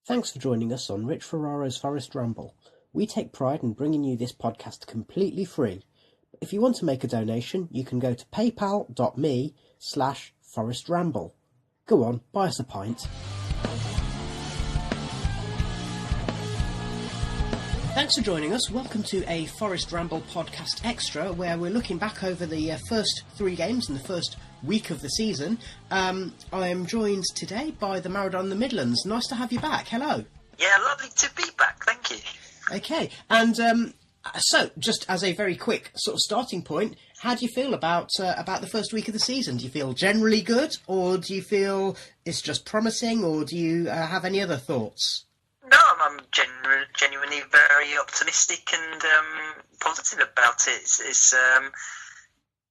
Thanks for joining us on Rich Ferraro's Forest Ramble. We take pride in bringing you this podcast completely free. If you want to make a donation, you can go to paypal.me/forestramble. Go on, buy us a pint. Thanks for joining us. Welcome to a Forest Ramble podcast extra, where we're looking back over the first three games in the first week of the season. I am joined today by the Maradona in the Midlands. Nice to have you back. Hello. Yeah, lovely to be back. Thank you. Okay, and so just as a very quick sort of starting point, how do you feel about the first week of the season? Do you feel generally good, or do you feel it's just promising, or do you have any other thoughts? No, I'm genuinely very optimistic and positive about it.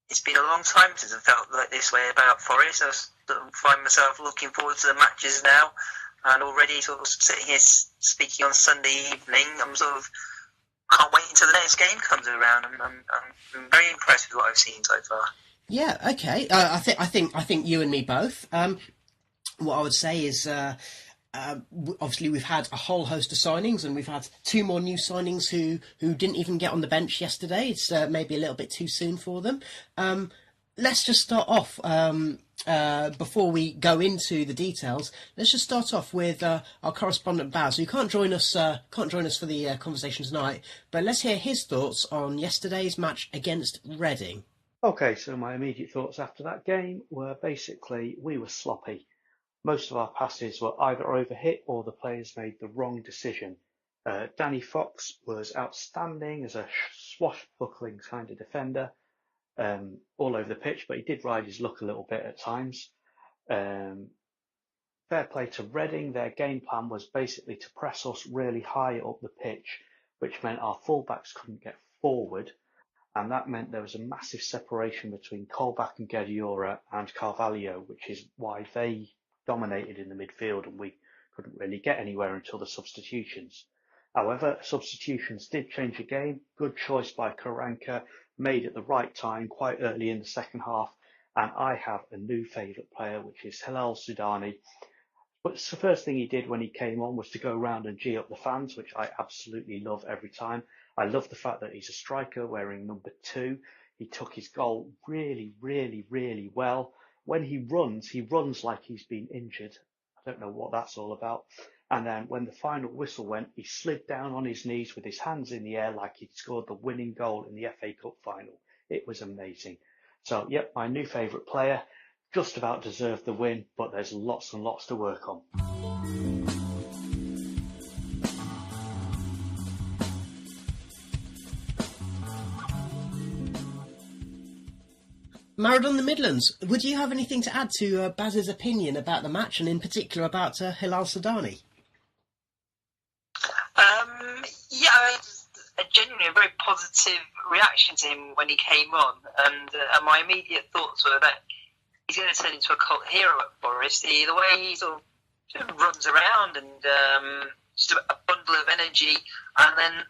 It's been a long time since I felt like this way about Forest. I find myself looking forward to the matches now, and already sort of sitting here speaking on Sunday evening. I'm sort of can't wait until the next game comes around. I'm very impressed with what I've seen so far. Yeah. Okay. I think you and me both. What I would say is. Obviously, we've had a whole host of signings, and we've had two more new signings who didn't even get on the bench yesterday. It's maybe a little bit too soon for them. Let's just start off, before we go into the details, let's just start off with our correspondent Baz, who can't join us for the conversation tonight, but let's hear his thoughts on yesterday's match against Reading. Okay, so my immediate thoughts after that game were basically we were sloppy. Most of our passes were either overhit or the players made the wrong decision. Danny Fox was outstanding as a swashbuckling kind of defender, all over the pitch, but he did ride his luck a little bit at times. Fair play to Reading. Their game plan was basically to press us really high up the pitch, which meant our fullbacks couldn't get forward, and that meant there was a massive separation between Colback and Guediora and Carvalho, which is why they dominated in the midfield and we couldn't really get anywhere until the substitutions. However, substitutions did change the game. Good choice by Karanka, made at the right time quite early in the second half, and I have a new favourite player, which is Hilal Sudani. But the first thing he did when he came on was to go around and gee up the fans, which I absolutely love every time. I love the fact that he's a striker wearing number 2. He took his goal really, really, really well. When he runs like he's been injured. I don't know what that's all about. And then when the final whistle went, he slid down on his knees with his hands in the air like he'd scored the winning goal in the FA Cup final. It was amazing. So, yep, my new favourite player. Just about deserved the win, but there's lots and lots to work on. Maradona in the Midlands, would you have anything to add to Baz's opinion about the match, and in particular about Hilal Sudani? A genuinely very positive reaction to him when he came on, and my immediate thoughts were that he's going to turn into a cult hero at Forest. The way he sort of runs around and just a bundle of energy, and then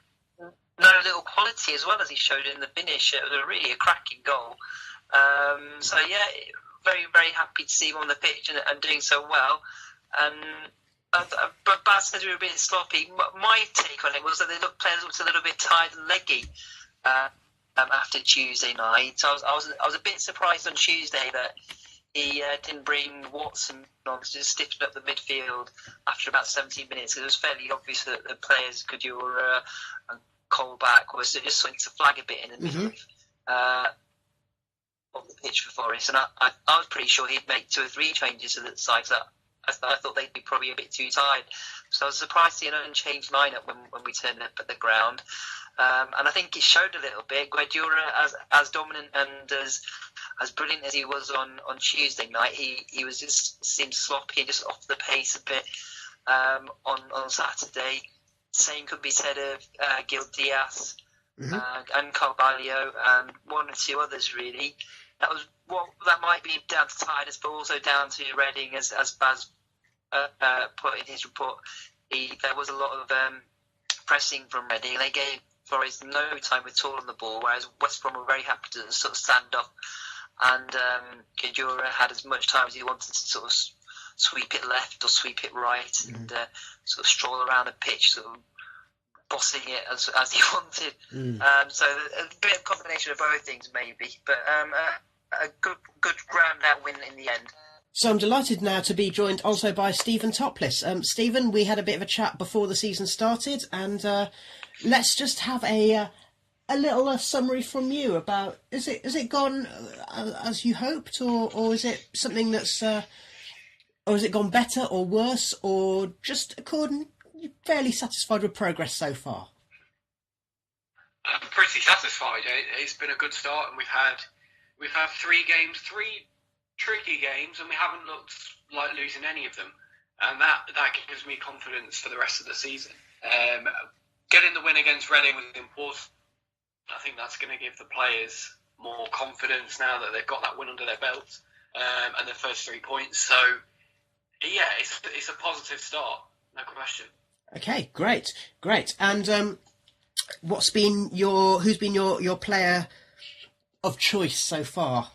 no little quality as well, as he showed in the finish. It was really a cracking goal. So yeah, very, very happy to see him on the pitch and doing so well. But Baz said we were a bit sloppy. My take on it was that players looked a little bit tired and leggy after Tuesday night. So I was a bit surprised on Tuesday that he didn't bring Watson on to just stiffen up the midfield after about 17 minutes. It was fairly obvious that the players, Guediora and Colback, was just something to flag a bit in the middle on the pitch for Forest, and I was pretty sure he'd make 2 or 3 changes to the side. So I thought they'd be probably a bit too tired. So I was surprised to see an unchanged lineup when we turned up at the ground. And I think he showed a little bit. Guediora, as dominant and as brilliant as he was on Tuesday night, he was just seemed sloppy, just off the pace a bit on Saturday. Same could be said of Gil Diaz and Carvalho and 1 or 2 others really. That might be down to tiredness, but also down to Reading, as Baz put in his report. There was a lot of pressing from Reading. They gave Forest no time at all on the ball, whereas West Brom were very happy to sort of stand up, and Guediora had as much time as he wanted to sort of sweep it left or sweep it right, and sort of stroll around the pitch, sort of bossing it as he wanted. So a bit of combination of both things maybe, but a good ground out win in the end. So I'm delighted now to be joined also by Stephen Toplis. Stephen, we had a bit of a chat before the season started, and let's just have a little summary from you about has it gone as you hoped, or is it something that's or has it gone better or worse, or just fairly satisfied with progress so far? I'm pretty satisfied. It's been a good start, and we've had 3 tricky games, and we haven't looked like losing any of them, and that gives me confidence for the rest of the season. Getting the win against Reading was important. I think that's going to give the players more confidence now that they've got that win under their belt, and their first 3 points. So yeah, it's a positive start, no question. Okay, great. And who's been your player of choice so far?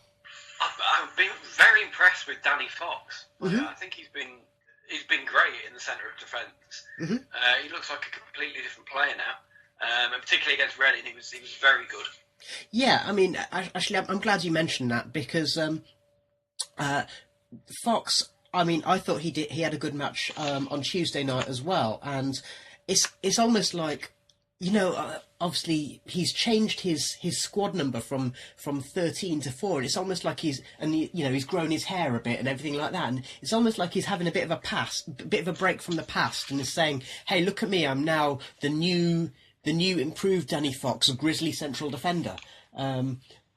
I've been very impressed with Danny Fox. I think he's been great in the centre of defence. He looks like a completely different player now, and particularly against Reading, he was very good. Yeah, I mean, actually, I'm glad you mentioned that, because Fox. I mean, I thought he had a good match on Tuesday night as well, and it's almost like, obviously he's changed his squad number from 13 to 4, and it's almost like he's grown his hair a bit and everything like that, and it's almost like he's having a bit of a break from the past, and is saying, hey, look at me, I'm now the new improved Danny Fox, a Grizzly central defender,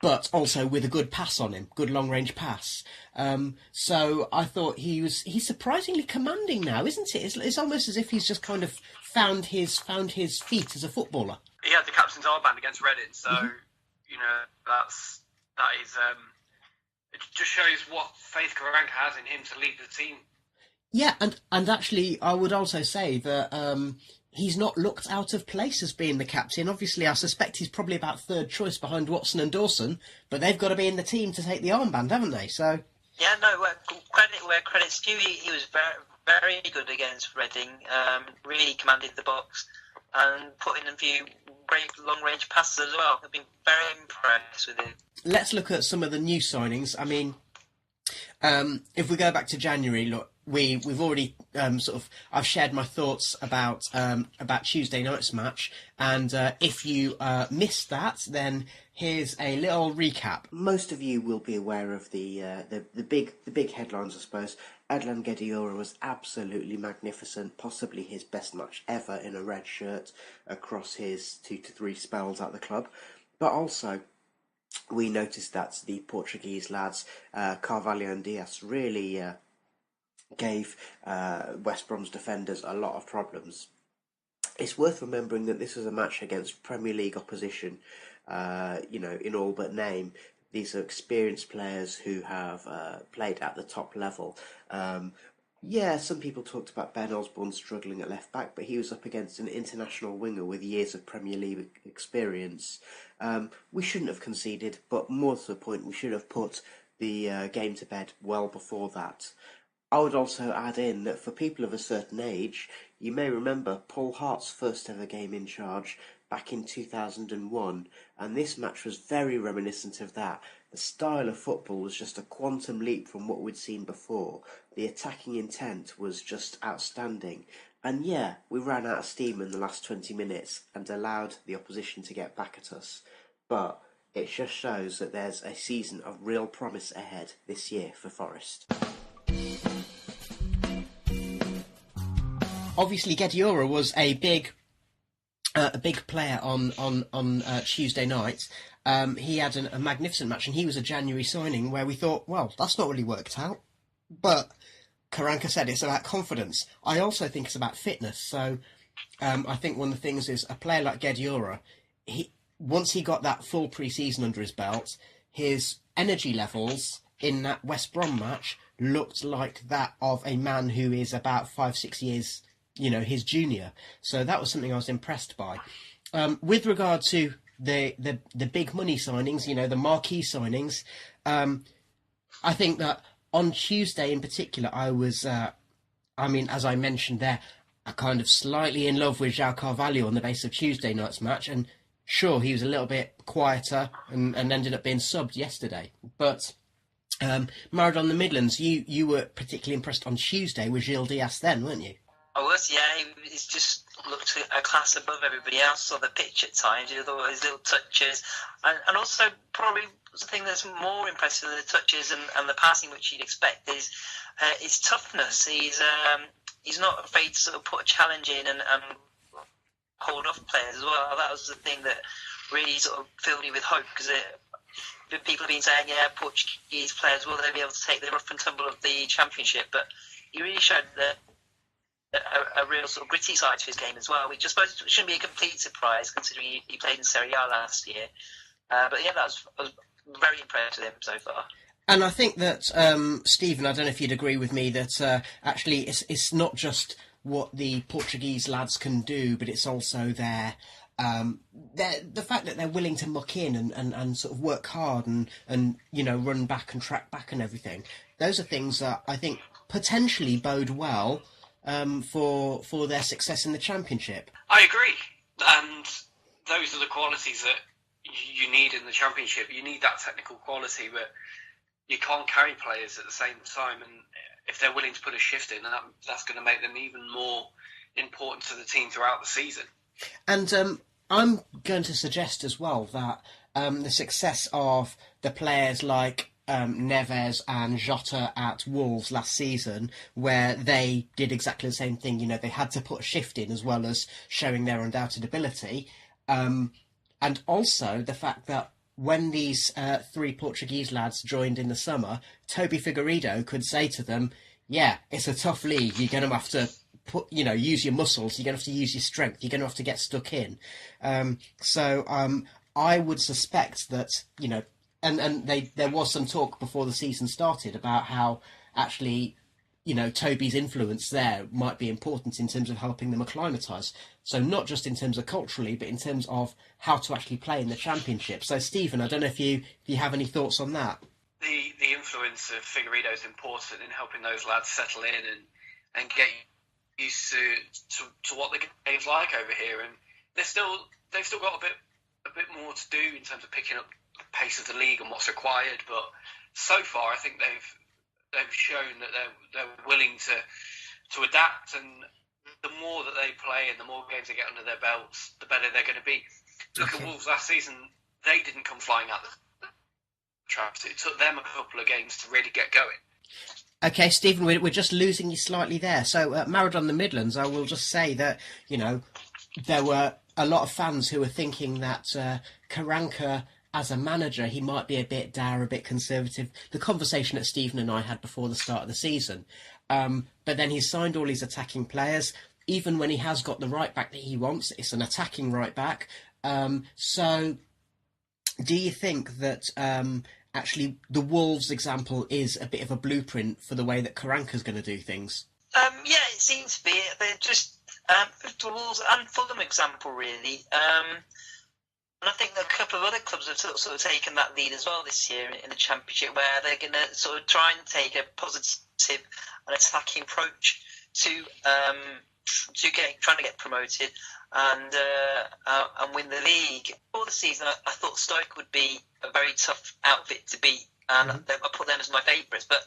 but also with a good pass on him, good long range pass. So I thought he's surprisingly commanding now, isn't it? It's almost as if he's just kind of found his feet as a footballer. He had the captain's armband against Reading, so that is it just shows what faith Karanka has in him to lead the team. Yeah, and actually I would also say that he's not looked out of place as being the captain. Obviously, I suspect he's probably about third choice behind Watson and Dawson, but they've got to be in the team to take the armband, haven't they? So yeah, no, credit where credit's due. He was very, very good against Reading. Really commanded the box and put in a few great long-range passes as well. I've been very impressed with him. Let's look at some of the new signings. I mean, if we go back to January, look, we've already I've shared my thoughts about Tuesday night's match, and if you missed that, then here's a little recap. Most of you will be aware of the big headlines, I suppose. Adlan Guedioura was absolutely magnificent, possibly his best match ever in a red shirt across his 2 to 3 spells at the club. But also, we noticed that the Portuguese lads, Carvalho and Diaz, really gave West Brom's defenders a lot of problems. It's worth remembering that this was a match against Premier League opposition, in all but name. These are experienced players who have played at the top level. Some people talked about Ben Osborne struggling at left back, but he was up against an international winger with years of Premier League experience. We shouldn't have conceded, but more to the point, we should have put the game to bed well before that. I would also add in that for people of a certain age, you may remember Paul Hart's first ever game in charge back in 2001, and this match was very reminiscent of that. The style of football was just a quantum leap from what we'd seen before. The attacking intent was just outstanding. And yeah, we ran out of steam in the last 20 minutes and allowed the opposition to get back at us. But it just shows that there's a season of real promise ahead this year for Forest. Obviously, Guedioura was a big player on Tuesday night. He had a magnificent match, and he was a January signing where we thought, well, that's not really worked out. But Karanka said it's about confidence. I also think it's about fitness. So I think one of the things is a player like Guedioura, once he got that full pre-season under his belt, his energy levels in that West Brom match looked like that of a man who is about 5-6 years, his junior. So that was something I was impressed by. With regard to the big money signings, the marquee signings, I think that on Tuesday in particular, I was, as I mentioned there, I kind of slightly in love with João Carvalho on the basis of Tuesday night's match, and sure, he was a little bit quieter and ended up being subbed yesterday. But Maradona the Midlands, you were particularly impressed on Tuesday with Gil Diaz then, weren't you? I was, yeah. He's just looked a class above everybody else on the pitch at times. His little touches, and also probably the thing that's more impressive than the touches and the passing, which you'd expect, is his toughness. He's not afraid to sort of put a challenge in and hold off players as well. That was the thing that really sort of filled me with hope, because people have been saying, yeah, Portuguese players, will they be able to take the rough and tumble of the Championship? But he really showed a real sort of gritty side to his game as well, which I suppose shouldn't be a complete surprise considering he played in Serie A last year. But yeah, I was very impressed with him so far. And I think that, Stephen, I don't know if you'd agree with me, that actually it's not just what the Portuguese lads can do, but it's also the fact that they're willing to muck in and sort of work hard and run back and track back and everything. Those are things that I think potentially bode well for their success in the Championship. I agree, and those are the qualities that you need in the Championship. You need that technical quality, but you can't carry players at the same time, and if they're willing to put a shift in, that's going to make them even more important to the team throughout the season. And I'm going to suggest as well that the success of the players like Neves and Jota at Wolves last season, where they did exactly the same thing, they had to put a shift in as well as showing their undoubted ability, and also the fact that when these three Portuguese lads joined in the summer, Toby Figueiredo could say to them, yeah, it's a tough league, you're going to have to use your muscles, you're going to have to use your strength, you're going to have to get stuck in. So I would suspect that, and there was some talk before the season started about how actually, Toby's influence there might be important in terms of helping them acclimatise. So not just in terms of culturally, but in terms of how to actually play in the Championship. So Stephen, I don't know if you have any thoughts on that. The influence of Figueiredo is important in helping those lads settle in and get used to what the game's like over here. And they've still got a bit more to do in terms of picking up the pace of the league and what's required. But so far, I think they've shown that they're willing to adapt, and the more that they play and the more games they get under their belts, the better they're going to be. Look at Wolves last season; they didn't come flying out the traps. It took them a couple of games to really get going. Okay, Stephen, we're just losing you slightly there. So, Maradona the Midlands, I will just say that, there were a lot of fans who were thinking that Karanka, as a manager, he might be a bit dour, a bit conservative. The conversation that Stephen and I had before the start of the season. But then he's signed all his attacking players. Even when he has got the right back that he wants, it's an attacking right back. So do you think that actually the Wolves example is a bit of a blueprint for the way that Karanka's going to do things? Yeah, it seems to be. They're just the Wolves and Fulham example, really. And I think that a couple of other clubs have sort of taken that lead as well this year in the Championship, where they're going to sort of try and take a positive and attacking approach to trying to get promoted and win the league. For the season, I thought Stoke would be a very tough outfit to beat, and I put them as my favourites. But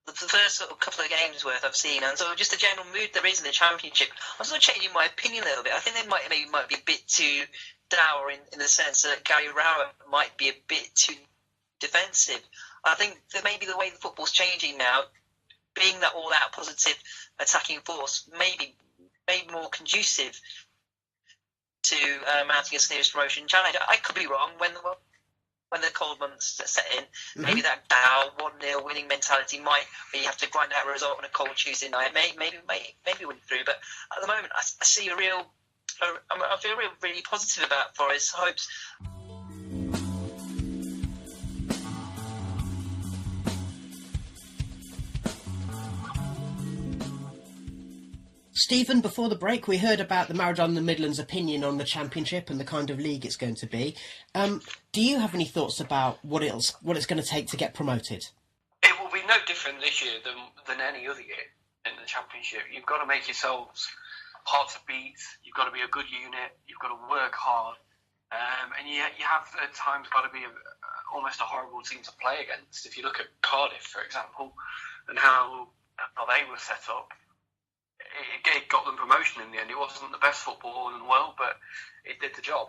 the first sort of couple of games worth I've seen, and so just the general mood there is in the Championship, I'm sort of changing my opinion a little bit. I think they might be a bit too dour in the sense that Gary Rowett might be a bit too defensive. I think that maybe the way the football's changing now, being that all-out positive attacking force, maybe more conducive to mounting a serious promotion challenge. I could be wrong. When the cold months set in, maybe that dour 1-0 winning mentality might, where you have to grind out a result on a cold Tuesday night, maybe win through. But at the moment, I see I feel really positive about Forest's hopes. Stephen, before the break, we heard about the Maradona the Midlands' opinion on the Championship and the kind of league it's going to be. Do you have any thoughts about what it's going to take to get promoted? It will be no different this year than any other year in the Championship. You've got to make yourselves hard to beat. You've got to be a good unit. You've got to work hard, and you have at times got to be almost a horrible team to play against. If you look at Cardiff, for example, and how they were set up, it got them promotion in the end. It wasn't the best football in the world, but it did the job.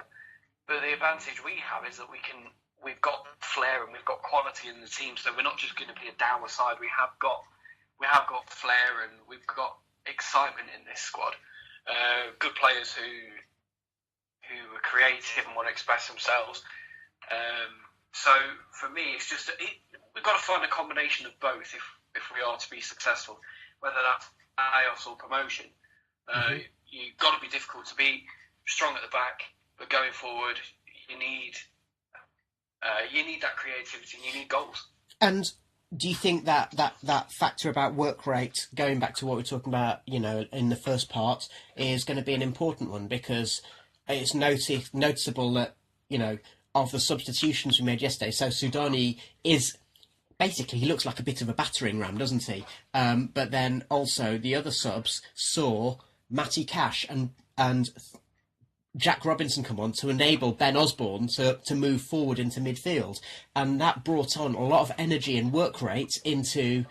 But the advantage we have is that we've got flair and we've got quality in the team, so we're not just going to be a dour side. We have got flair and we've got excitement in this squad. Good players who are creative and want to express themselves. So for me, it's just we've got to find a combination of both if we are to be successful, whether that's IOS or promotion. You've got to be difficult to be strong at the back, but going forward, you need that creativity and you need goals. And do you think that factor about work rate, going back to what we were talking about, in the first part, is going to be an important one? Because it's noticeable that, of the substitutions we made yesterday, so Soudani is basically, he looks like a bit of a battering ram, doesn't he? But then also the other subs saw Matty Cash and Jack Robinson come on to enable Ben Osborne to move forward into midfield, and that brought on a lot of energy and work rate into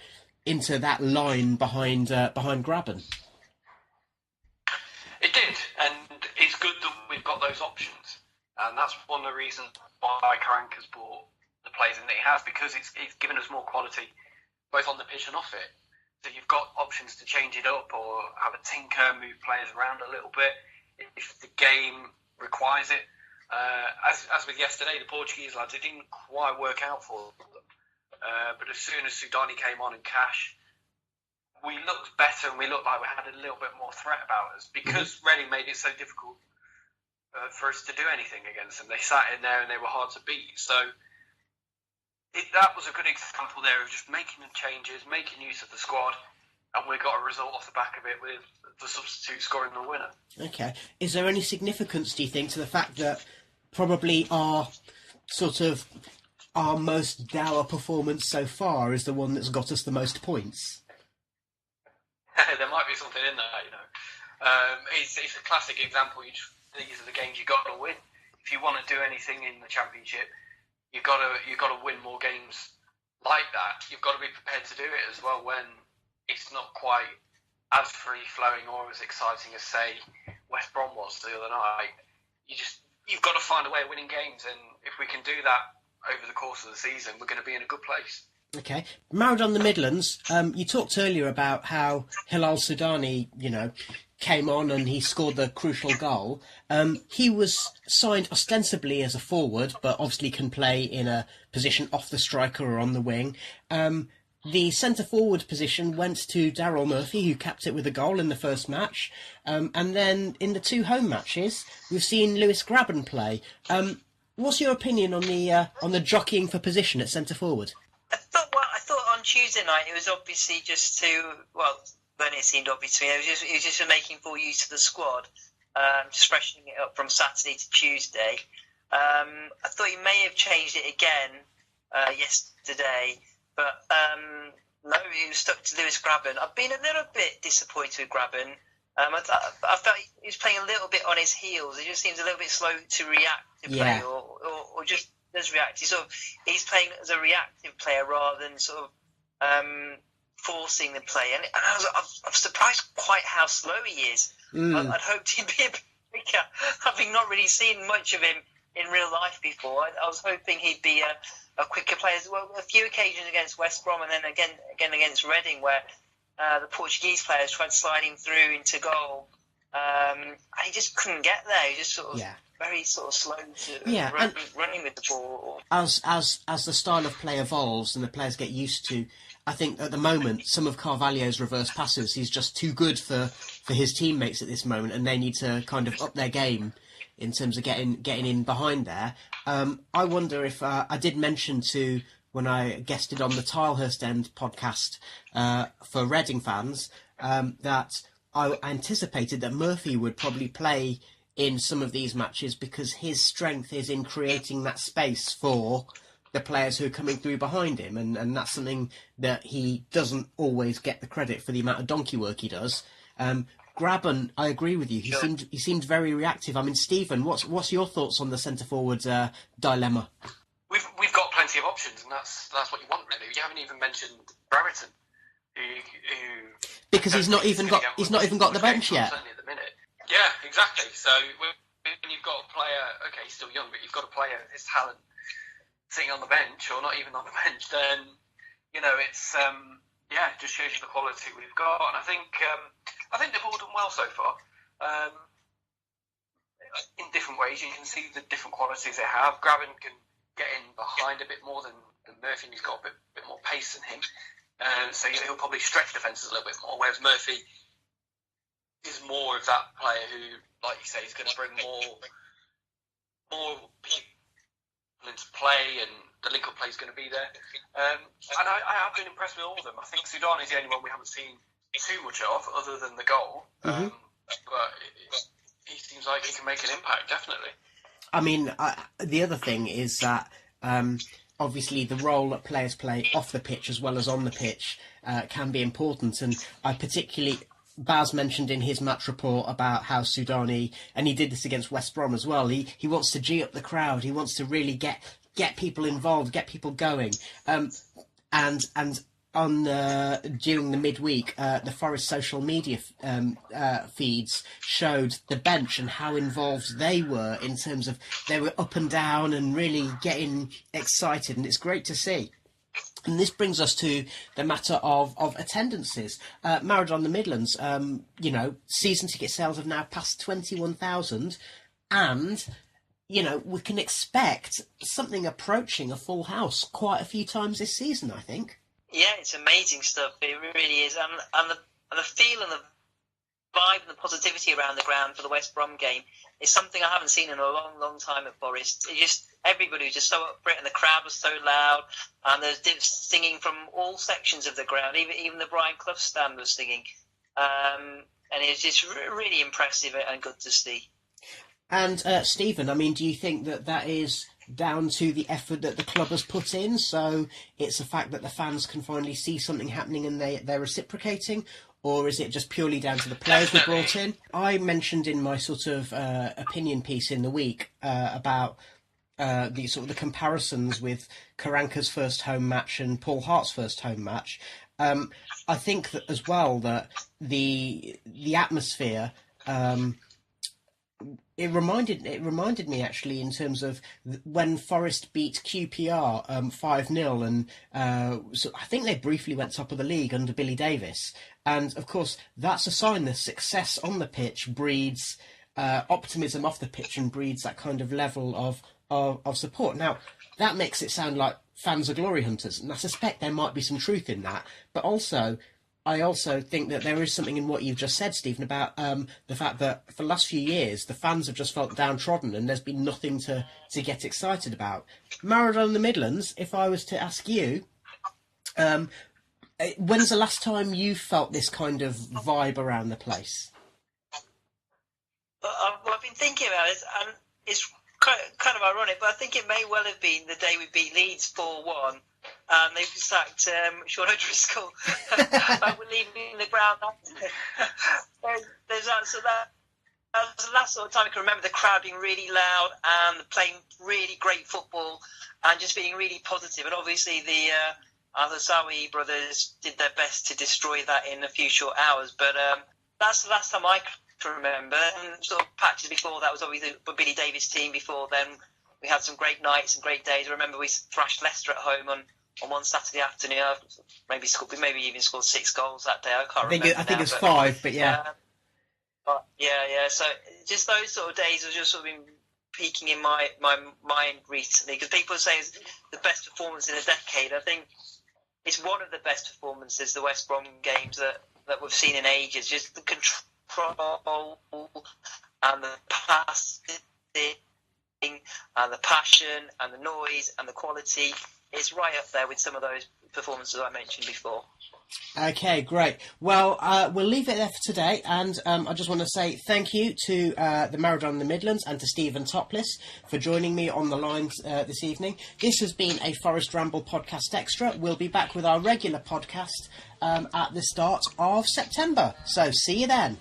that line behind Graben. It did, and it's good that we've got those options, and that's one of the reasons why Karanka's bought the players in that he has, because it's given us more quality both on the pitch and off it. So you've got options to change it up or have a tinker, move players around a little bit if the game requires it. As with yesterday, the Portuguese lads, it didn't quite work out for them. But as soon as Soudani came on and Cash, we looked better and we looked like we had a little bit more threat about us, because Reading made it so difficult for us to do anything against them. They sat in there and they were hard to beat. So that was a good example there of just making the changes, making use of the squad, and we got a result off the back of it with the substitute scoring the winner. Okay. Is there any significance, do you think, to the fact that probably our most dour performance so far is the one that's got us the most points? There might be something in there, It's a classic example. These are the games you've got to win. If you want to do anything in the Championship, you've got to win more games like that. You've got to be prepared to do it as well when it's not quite as free-flowing or as exciting as, say, West Brom was the other night. You've got to find a way of winning games, and if we can do that over the course of the season, we're going to be in a good place. Okay. Maradona, the Midlands, you talked earlier about how Hilal Soudani, came on and he scored the crucial goal. He was signed ostensibly as a forward, but obviously can play in a position off the striker or on the wing. The centre-forward position went to Daryl Murphy, who capped it with a goal in the first match. And then in the two home matches, we've seen Lewis Graben play. What's your opinion on the jockeying for position at centre-forward? I thought on Tuesday night it was obviously just then it seemed obvious to me. It was just making full use of the squad, just freshening it up from Saturday to Tuesday. I thought he may have changed it again yesterday, but no, he was stuck to Lewis Graben. I've been a little bit disappointed with Graben. I felt he was playing a little bit on his heels. He just seems a little bit slow to react to play, or just does react. He's playing as a reactive player rather than forcing the play. And I'm surprised quite how slow he is. I'd hoped he'd be a bit quicker, having not really seen much of him in real life before. I was hoping he'd be a quicker player. Well, a few occasions against West Brom and then again against Reading, where the Portuguese players tried sliding through into goal, and he just couldn't get there. He just very slow to running with the ball. As the style of play evolves and the players get used to, I think at the moment some of Carvalho's reverse passes, he's just too good for his teammates at this moment, and they need to kind of up their game in terms of getting in behind there. I wonder if I did mention when I guested on the Tilehurst End podcast for Reading fans that I anticipated that Murphy would probably play in some of these matches because his strength is in creating that space for the players who are coming through behind him, and that's something that he doesn't always get the credit for the amount of donkey work he does. Graben, I agree with you. He seemed very reactive. I mean, Stephen, what's your thoughts on the centre forward dilemma? We've got plenty of options, and that's what you want, really. You haven't even mentioned Brereton, who because he's not even got the bench yet. At the minute. Yeah, exactly. So when you've got a player, okay, he's still young, but you've got a player of his talent sitting on the bench, or not even on the bench, then it's it just shows you the quality we've got. And I think they've all done well so far. In different ways, you can see the different qualities they have. Graben can get in behind a bit more than Murphy, and he's got a bit more pace than him. So he'll probably stretch defences a little bit more, whereas Murphy is more of that player who, like you say, is going to bring more people into play, and the link-up play is going to be there. And I have been impressed with all of them. I think Sudan is the only one we haven't seen too much of, other than the goal. But he seems like he can make an impact, definitely. I mean, the other thing is that obviously the role that players play off the pitch as well as on the pitch can be important. And I particularly, Baz mentioned in his match report about how Sudani, and he did this against West Brom as well, he wants to G up the crowd. He wants to really get people involved, get people going. And on during the midweek, the Forest social media feeds showed the bench and how involved they were, in terms of they were up and down and really getting excited, and it's great to see. And this brings us to the matter of attendances. Maradona, the Midlands, season ticket sales have now passed 21,000, and we can expect something approaching a full house quite a few times this season, I think. Yeah, it's amazing stuff. It really is, and the feel and the vibe and the positivity around the ground for the West Brom game is something I haven't seen in a long, long time at Forest. Everybody was just so up for it, and the crowd was so loud, and there's singing from all sections of the ground. Even the Brian Clough stand was singing, and it was just really impressive and good to see. And Stephen, I mean, do you think that is down to the effort that the club has put in? So it's the fact that the fans can finally see something happening and they're reciprocating, or is it just purely down to the players we brought in? I mentioned in my sort of opinion piece in the week about the comparisons with Karanka's first home match and Paul Hart's first home match. I think that as well that the atmosphere. It reminded me actually, in terms of when Forest beat QPR 5-0, and so I think they briefly went top of the league under Billy Davis, and of course that's a sign that success on the pitch breeds optimism off the pitch and breeds that kind of level of support. Now that makes it sound like fans are glory hunters, and I suspect there might be some truth in that, but I also think that there is something in what you've just said, Stephen, about the fact that for the last few years, the fans have just felt downtrodden and there's been nothing to get excited about. Maradona in the Midlands, if I was to ask you, when's the last time you felt this kind of vibe around the place? Well, I've been thinking about it, and it's kind of ironic, but I think it may well have been the day we beat Leeds 4-1. They've sacked Sean O'Driscoll. We're leaving the ground. There's that. So that was the last sort of time I can remember the crowd being really loud and playing really great football and just being really positive. And obviously the Al-Hasawi brothers did their best to destroy that in a few short hours. But that's the last time I can remember. And sort of patches before that was obviously the Billy Davis team. Before then, we had some great nights and great days. I remember we thrashed Leicester at home on one Saturday afternoon. Maybe even scored 6 goals that day. I can't remember. I think it's 5, but yeah. Yeah. So just those sort of days have just sort of been peaking in my mind recently, because people say it's the best performance in a decade. I think it's one of the best performances, the West Brom games that we've seen in ages. Just the control and the passing and the passion and the noise and the quality. It's right up there with some of those performances I mentioned before. Okay, great. Well, we'll leave it there for today, and I just want to say thank you to the Maradona in the Midlands and to Stephen Toplis for joining me on the line this evening. This has been a Forest Ramble podcast extra. We'll be back with our regular podcast at the start of September. So see you then.